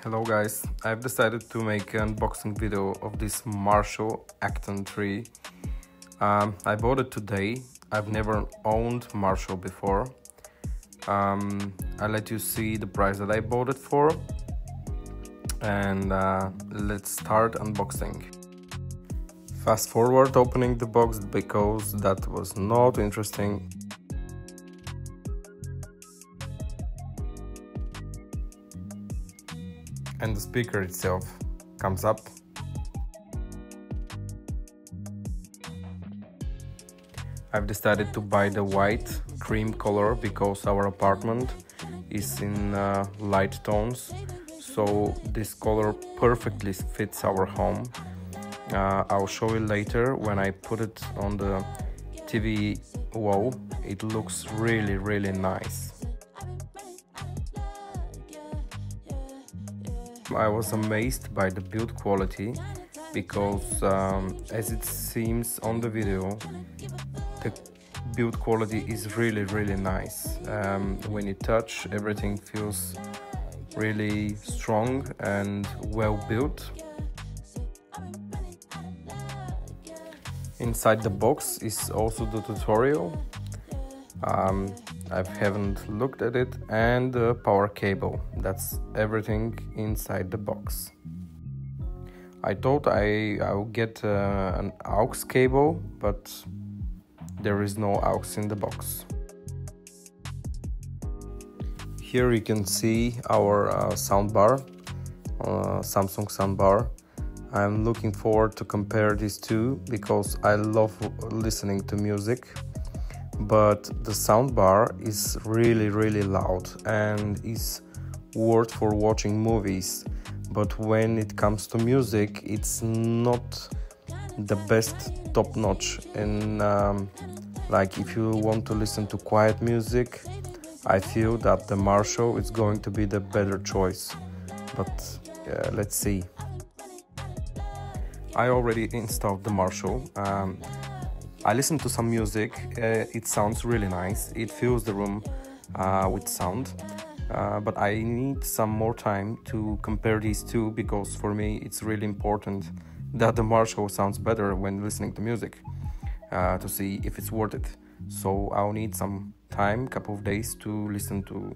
Hello guys, I've decided to make an unboxing video of this Marshall Acton III. I bought it today. I've never owned Marshall before. I'll let you see the price that I bought it for, and let's start unboxing. Fast forward opening the box because that was not interesting. And the speaker itself comes up. I've decided to buy the white cream color because our apartment is in light tones, so this color perfectly fits our home. I'll show you later when I put it on the TV wall. It looks really nice. I was amazed by the build quality because as it seems on the video, the build quality is really nice. When you touch, everything feels really strong and well built. Inside the box is also the tutorial. I haven't looked at it, and the power cable. That's everything inside the box. I thought I'll get an aux cable, but there is no aux in the box. Here you can see our soundbar, Samsung soundbar. I'm looking forward to compare these two because I love listening to music. But the soundbar is really loud and is worth for watching movies. But when it comes to music, it's not the best top notch. And like if you want to listen to quiet music, I feel that the Marshall is going to be the better choice. But let's see. I already installed the Marshall. I listened to some music. It sounds really nice. It fills the room with sound, but I need some more time to compare these two because for me it's really important that the Marshall sounds better when listening to music, to see if it's worth it. So I'll need some time, couple of days, to listen to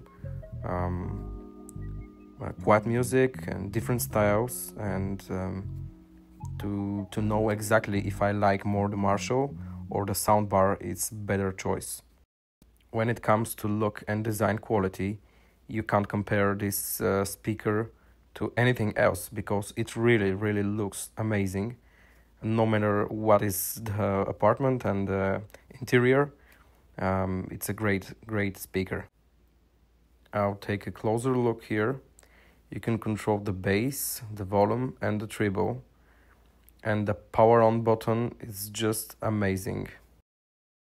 quiet music and different styles, and to know exactly if I like more the Marshall or the soundbar is better choice. When it comes to look and design quality, you can't compare this speaker to anything else because it really looks amazing. No matter what is the apartment and the interior, it's a great speaker. I'll take a closer look here. You can control the bass, the volume and the treble. And the power on button is just amazing.